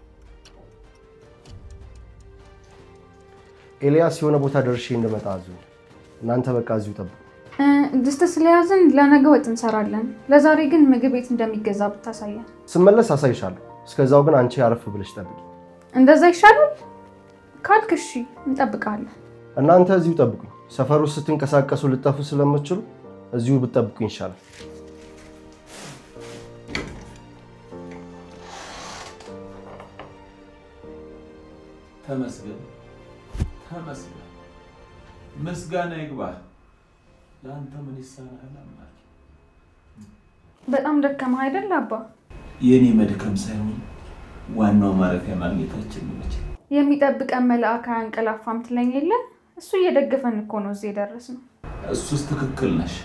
ኤልያስ የሆነ ቦታ ደርሼ እንደመጣ አዙኝ እናንተ በቃ እዚሁ ጠብቁ ድስት ስለያዝን ለነገ ወጥ እንሰራለን ለዛሬ ግን ምግብ ቤት እንደሚገዛ ብታሳየን ስመለስ አሳይሻለሁ እስከዛው ግን አንቺ አረፍ ብለሽ ጠብቂ እንደዛ ይሻላል ካልክ እሺ እንጠብቃለን እናንተ እዚሁ ጠብቁኝ ሰፈሩ ስትንቀሳቀሱ ልጠፉ ስለምትችሉ እዚሁ ብትጠብቁኝ ይሻላል ተመስገን ምስጋና ይግባ ላንተ ምን ይሳናል አምላክ በጣም ደከመህ አይደል አባ የኔ መድከም ሳይሆን ዋናው ማረፊያ ማግኘታችን ነው የሚጠብቀን መልአክ አንቀላፋም ትለኝ የለ እሱ እየደገፈን እኮ ነው እዚህ ደረስነው እሱስ ትክክል ነሽ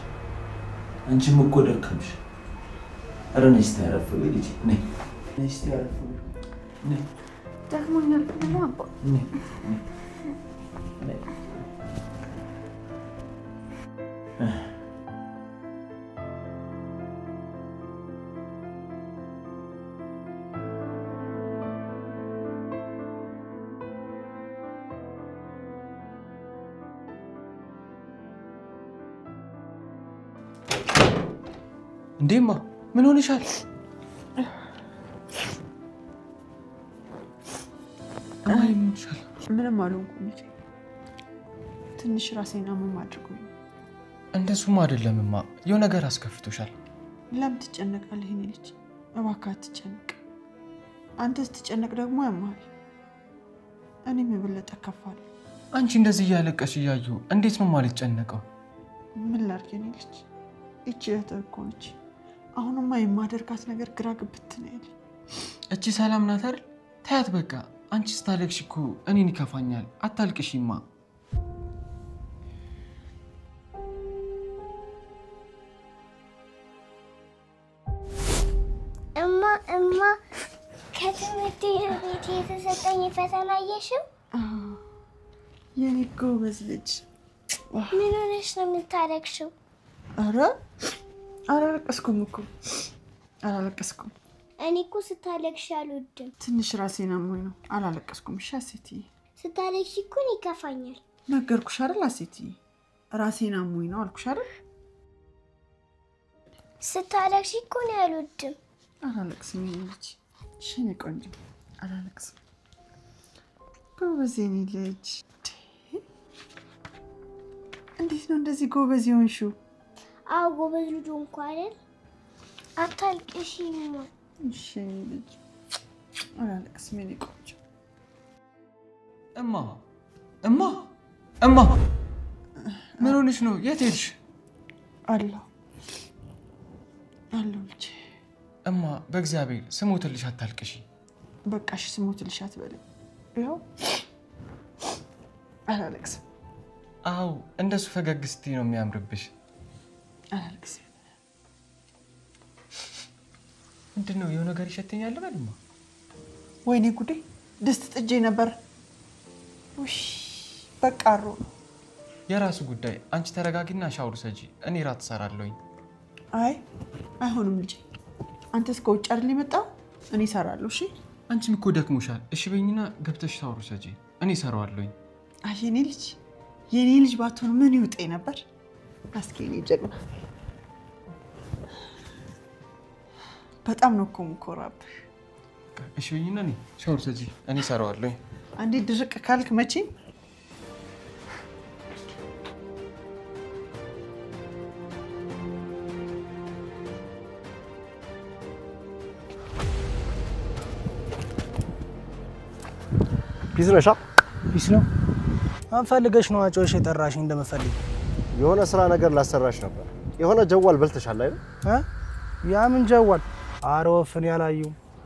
አንቺም እኮ ደከምሽ አረነሽ ታረፍ ልጅ ነይ ነሽ ታረፍ ነይ ደክሞኛል ብለህ አባ ነይ እንዴማ ምን ሆነሻል ምንም አልሆንኩም ትንሽ ራሴን አመም አድርጎኝ እንደሱም አይደለምማ የሆነ ነገር አስከፍቶሻል ለምን ትጨነቃለህ የኔ ልጅ እባክህ አትጨነቅ አንተ ስትጨነቅ ደግሞ ያማል እኔም የበለጠ ከፋለሁ አንቺ እንደዚህ እያለቀሽ እያዩ እንዴት ነው ማለት ጨነቀው ምን ላድርግ የኔ ልጅ እቺ እኮ ነች አሁንማ የማደርጋት ነገር ግራ ግብት ነው ያለኝ እቺ ሰላም ናት አይደል ታያት በቃ አንቺ ስታለቅሽ እኮ እኔን ይከፋኛል አታልቅሽማ እማ ከትምህርት ቤት የተሰጠኝ ፈተና አየሽው የኔ ጎበዝ ልጅ ምን ሆነሽ ነው የምታለቅሽው አረ አላለቀስኩም እኮ አላለቀስኩም እኔ እኮ ስታለቅሽ አልወድም ትንሽ ራሴን አሞኝ ነው አላለቀስኩም እሺ አሴትዬ ስታለቅሽ እኮ ይከፋኛል ነገርኩሽ አይደል አሴትዬ ራሴን አሞኝ ነው አልኩሽ አይደል ስታለቅሽ እኮ ነው አልወድም አላለቅስም የኔ ልጅ ሽኔ ቆንጆ አላለቅስም ጎበዝ የኔ ልጅ እንዴት ነው እንደዚህ ጎበዝ የሆንሽው አው ጎበዝ ልጅ ሆንኩ አይደል አታልቅሽማ እሺ ልጅ አላለቅስም የኔ ቆንጆ እማ ምን ሆነሽ ነው የት ሄድሽ አለሁ ልጅ እማ በእግዚአብሔር ስሞትልሽ አታልቅሽ በቃሽ ስሞትልሽ አትበል ይኸው አላለቅስም አው እንደሱ ፈገግ ስትይ ነው የሚያምርብሽ አላለቅስም ምንድነው የሆነ ነገር ይሸተኛል በልማ ወይኔ ጉዴ ድስት ጥጄ ነበር ውይ በቃሩ የራሱ ጉዳይ አንቺ ተረጋጊና ሻውር ሰጂ እኔ ራት ሰራለሁኝ አይ አይሆንም ልጅ አንተስ ከውጭ አይደል የመጣው እኔ ሰራለሁ እሺ አንቺም እኮ ደክሞሻል እሺ በይኝና ገብተሽ ሻውር ሰጂ እኔ ሰራዋለሁኝ አይ የኔ ልጅ ባትሆን ምን ይውጤ ነበር አስኪኔ ጀግና በጣም ነው እኮ የምኮራብህ እሺ በይኝና እኔ ሻውር ሰጂ እኔ ሰራዋለሁኝ አንዴ ድርቅ ካልክ መቼም ፒስ ነሻ ፒስ ነው አንፈልገሽ ነው አጮሽ የጠራሽ እንደምፈልግ የሆነ ስራ ነገር ላሰራሽ ነበር የሆነ ጀዋል በልተሻል አይደል ያ ምን ጀዋል አሮፍን ያላዩ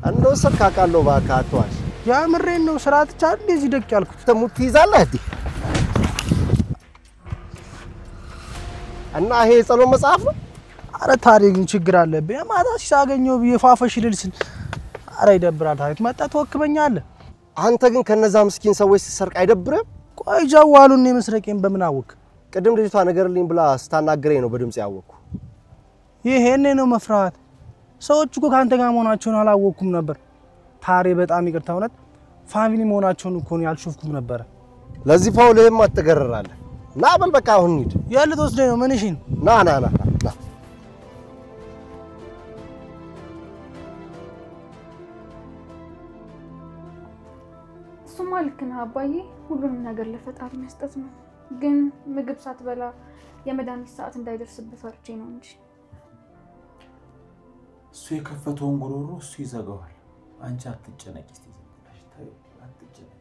እንደው ሰካካለው ባካ አትዋሽ ያምሬን ነው ስርዓት ቻል እንደዚህ ደቅ ያልኩት ተሙት ትይዛለህ እንዴ? እና ይሄ ጸሎት መጽሐፍ ነው? አረ ታዲያ ግን ችግር አለብኝ። ማታ ሲያገኘው በፋፈሽ ልልስን አረ ይደብራል። ታሪክ መጣ ተወክበኛለህ። አንተ ግን ከነዛ ምስኪን ሰዎች ስትሰርቅ አይደብርም? ቆይ ጃዋሉን ነው መስረቄን በምን አወቅ? ቅድም ልጅቷ ነገርልኝ ብላ ስታናገረኝ ነው በድምጽ ያወቅኩ። ይሄኔ ነው መፍራት። ሰዎች እኮ ካንተ ጋር መሆናቸውን አላወቅኩም ነበር። ታሬ በጣም ይቅርታ እውነት ፋሚሊ መሆናቸውን እኮ ነው ያልሾፍኩም ነበር። ለዚህ ፋውልህም አትገረራለህ። ና በል በቃ አሁን ሂድ። ያለ ተወስደኝ ነው ምንሽን? ና ና ና ና እሱማ ልክ ነህ አባዬ። ሁሉንም ነገር ለፈጣሪ መስጠት ነው። ግን ምግብ ሳትበላ የመድኃኒት ሰዓት እንዳይደርስብህ ፈርቼ ነው እንጂ እሱ የከፈተውን ጉሮሮ እሱ ይዘጋዋል። አንቺ አትጨነቂ። እስቲ አትጨነቂ።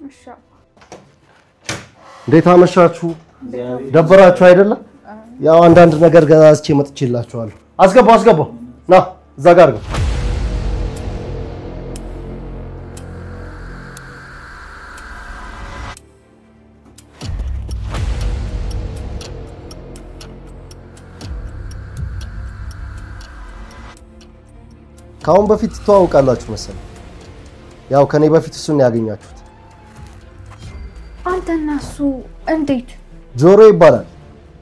እሺ አባ። እንዴት አመሻችሁ? ደበራችሁ አይደለም? ያው አንዳንድ ነገር ገዛዝቼ መጥቼላችኋለሁ። አስገባው ና እዛ ጋር ነው። ካሁን በፊት ተዋውቃላችሁ መሰለኝ። ያው ከኔ በፊት እሱን ያገኛችሁት። አንተና እሱ እንዴት? ጆሮ ይባላል።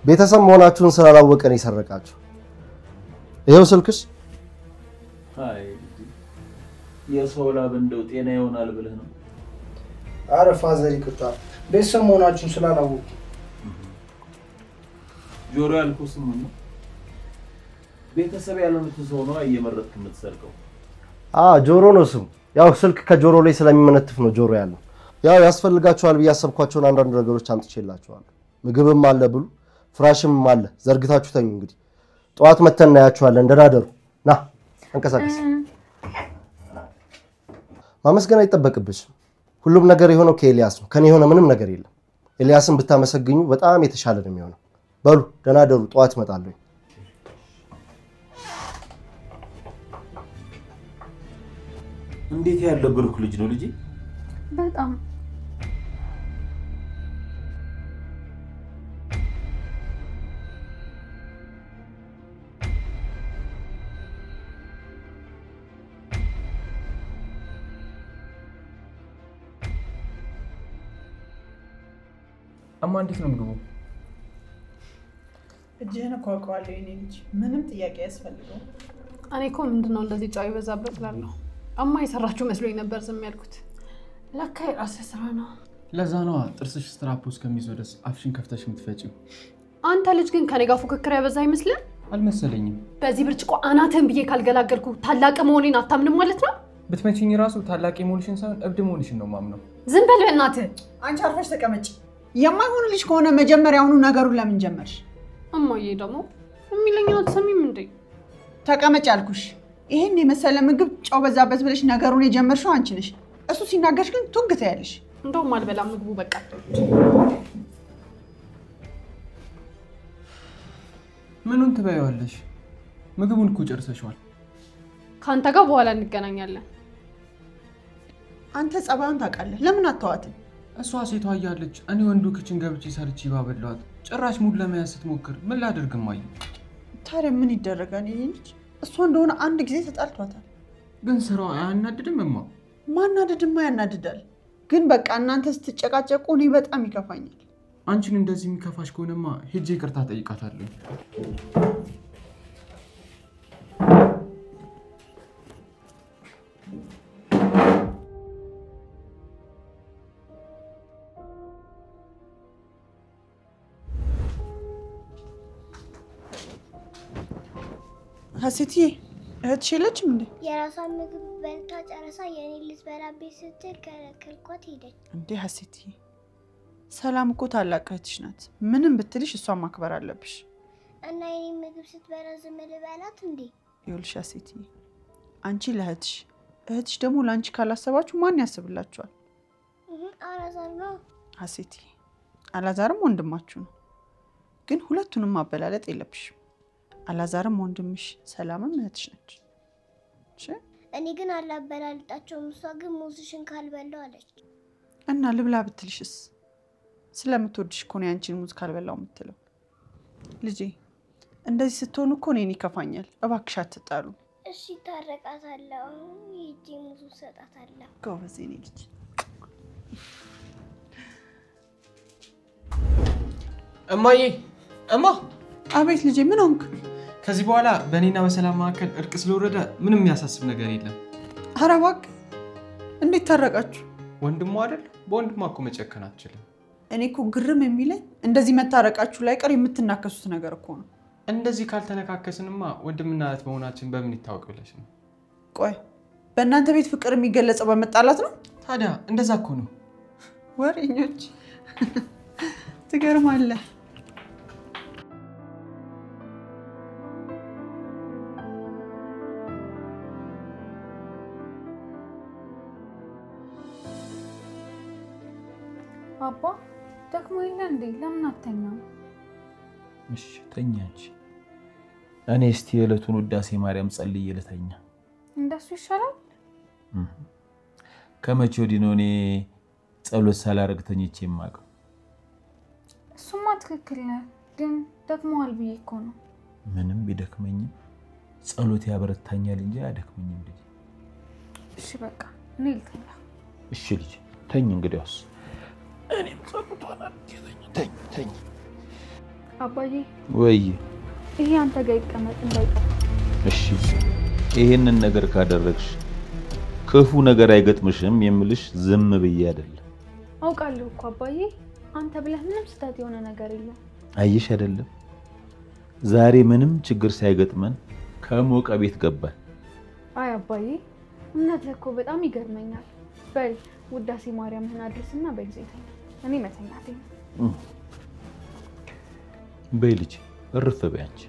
ቤተሰብ መሆናችሁን ስላላወቀ ነው የሰረቃችሁ። ይሄው ስልክሽ። አይ የሰው ላብ እንደው ጤና ይሆናል ብለህ ነው? አረ ፋዘር ይቅርታ፣ ቤተሰብ መሆናችሁን ስላላወቁ። ጆሮ ያልኩህ ስሙ ነው። ቤተሰብ ያልሆኑት ሰው ነው እየመረጥክ የምትሰርቀው። ጆሮ ነው ስሙ። ያው ስልክ ከጆሮ ላይ ስለሚመነትፍ ነው ጆሮ ያለው። ያው ያስፈልጋችኋል ብዬ አሰብኳቸውን አንዳንድ ነገሮች አምጥቼላችኋለሁ። ምግብም አለ ብሉ፣ ፍራሽም አለ። ዘርግታችሁ ተኙ። እንግዲህ ጠዋት መተን እናያችኋለን። ደህና ደሩ። ና እንቀሳቀስ። ማመስገን አይጠበቅብሽም። ሁሉም ነገር የሆነው ከኤልያስ ነው። ከኔ የሆነ ምንም ነገር የለም። ኤልያስን ብታመሰግኙ በጣም የተሻለ ነው የሚሆነው። በሉ ደህና ደሩ። ጠዋት እመጣለሁ። እንዴት ያለ ብሩክ ልጅ ነው ልጅ። በጣም አማ እንዴት ነው ምግቡ? እጅህን እኮ አውቀዋለሁ የኔ ልጅ፣ ምንም ጥያቄ ያስፈልገው። እኔ እኮ ምንድነው እንደዚህ ጫው ይበዛበት እላለሁ። አማ የሰራችሁ መስሎኝ ነበር ዝም ያልኩት። ለካ የራሴ ስራ ነው። ለዛ ነው ጥርስሽ ስትራፖስ ከሚይዘው ደስ አፍሽን ከፍተሽ የምትፈጪው። አንተ ልጅ ግን ከኔ ጋር ፉክክር ያበዛ አይመስልም? አልመሰለኝም። በዚህ ብርጭቆ አናትህን ብዬ ካልገላገልኩ ታላቅ መሆኔን አታምንም ማለት ነው? ብትመጪኝ ራሱ ታላቅ መሆንሽን ሳይሆን እብድ መሆንሽን ነው ማምነው። ዝም በል በእናትህ። አንቺ አርፈሽ ተቀመጪ። የማይሆን ልጅ ከሆነ መጀመሪያውኑ ነገሩን ለምን ጀመርሽ? እማዬ ደግሞ የሚለኛው አትሰሚም እንዴ? ተቀመጭ አልኩሽ። ይሄን የመሰለ ምግብ ጨው በዛበት ብለሽ ነገሩን የጀመርሽው አንቺ ነሽ። እሱ ሲናገርሽ ግን ቱግ ትያለሽ። እንደውም አልበላም ምግቡ በቃ። ምኑን ትበያለሽ? ምግቡን እኮ ጨርሰሽዋል። ካንተ ጋር በኋላ እንገናኛለን። አንተ ጸባዩን ታውቃለህ። ለምን አተዋትም? እሷ ሴቷ እያለች እኔ ወንዱ ክችን ገብቼ ሰርቼ ባበላዋት ጭራሽ ሙድ ለመያዝ ስትሞክር ምን ላድርግ እማዬ? ታዲያ ምን ይደረጋል? ይሄ ልጅ እሷ እንደሆነ አንድ ጊዜ ተጣልቷታል። ግን ስራው አያናድድም እማ? ማናደድማ ያናድዳል። ግን በቃ እናንተ ስትጨቃጨቁ እኔ በጣም ይከፋኛል። አንቺን እንደዚህ የሚከፋሽ ከሆነማ ሄጄ ይቅርታ ጠይቃታለሁ። ሀሴትዬ እህትሽ የለችም እንዴ? የራሷን ምግብ በልታ ጨርሳ የኔ ልትበላብኝ ስትል ከለከልኳት ሄደች። እንዴ ሀሴትዬ፣ ሰላም እኮ ታላቅ እህትሽ ናት። ምንም ብትልሽ እሷን ማክበር አለብሽ። እና የኔ ምግብ ስትበላ ዝም ልበላት እንዴ? ይኸውልሽ ሀሴትዬ፣ አንቺ ለእህትሽ እህትሽ ደግሞ ለአንቺ ካላሰባችሁ ማን ያስብላችኋል? አላዛር ነው። ሀሴትዬ፣ አላዛርም ወንድማችሁ ነው። ግን ሁለቱንም ማበላለጥ የለብሽም። አላዛርም ወንድምሽ፣ ሰላምም እህትሽ ነች። እሺ እኔ ግን አላበላልጣቸውም። እሷ ግን ሙዝሽን ካልበላው አለች። እና ልብላ ብትልሽስ? ስለምትወድሽ እኮ ነው ያንቺን ሙዝ ካልበላው የምትለው። ልጄ እንደዚህ ስትሆኑ እኮ እኔን ይከፋኛል። እባክሽ አትጣሉ። እሺ ታረቃታለሁ። ሂጂ ሙዙ ሰጣታለሁ። ጎበዝ የኔ ልጅ። እማዬ እማ። አቤት ልጄ፣ ምን ሆንክ? ከዚህ በኋላ በእኔና በሰላም መካከል እርቅ ስለወረደ ምንም የሚያሳስብ ነገር የለም። ኧረ እባክህ፣ እንዴት ታረቃችሁ? ወንድሟ አይደል? በወንድሟ እኮ መጨከን አትችልም። እኔ እኮ ግርም የሚለኝ እንደዚህ መታረቃችሁ ላይ ቀር የምትናከሱት ነገር እኮ ነው። እንደዚህ ካልተነካከስንማ ወንድምና እህት መሆናችን በምን ይታወቅ ብለሽ ነው? ቆይ በእናንተ ቤት ፍቅር የሚገለጸው በመጣላት ነው? ታዲያ እንደዛ እኮ ነው። ወሬኞች ትገርማለህ። አባ ደግሞ የለ እንዴ? ለምን አተኛም? እሺ ተኛች። እኔ እስቲ የዕለቱን ውዳሴ ማርያም ጸልዬ ልተኛ። እንደሱ ይሻላል። ከመቼ ወዲህ ነው እኔ ጸሎት ሳላረግ ተኝቼ የማውቀው? እሱማ ትክክል ነህ፣ ግን ደክሞሃል ብዬ እኮ ነው። ምንም ቢደክመኝም ጸሎት ያበረታኛል እንጂ አያደክመኝም ልጅ። እሺ በቃ እኔ ልተኛ። እሺ ልጅ ተኝ እንግዲያውስ። እኔም ጸሎቷን ተኝ። አባዬ ወይ ይሄ አንተ ጋር ይቀመጥ እንዳይጠፋ። እሺ ይሄንን ነገር ካደረግሽ ክፉ ነገር አይገጥምሽም የምልሽ ዝም ብዬ አይደለም። አውቃለሁ እኮ አባዬ፣ አንተ ብለህ ምንም ስህተት የሆነ ነገር የለም። አየሽ አይደለም ዛሬ ምንም ችግር ሳይገጥመን ከሞቀ ቤት ገባን። አይ አባዬ፣ እምነትህ እኮ በጣም ይገርመኛል። በል ውዳሴ ማርያምህን አድርስና በጊዜ ተኛ። እኔ መተኛቴ ነው። በይ ልጅ እርፍ በይ አንቺ።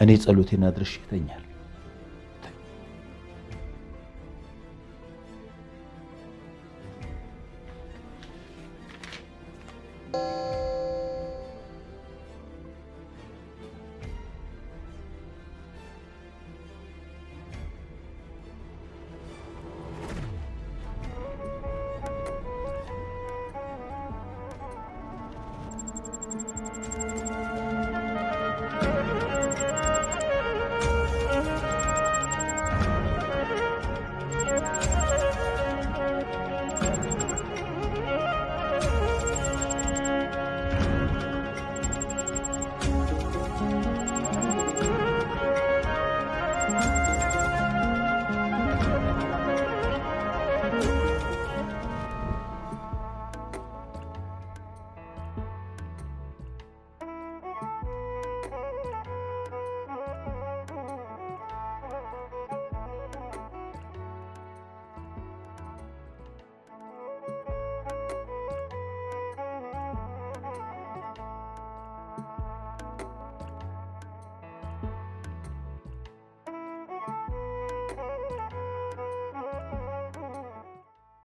እኔ ጸሎቴን አድርሼ እተኛለሁ።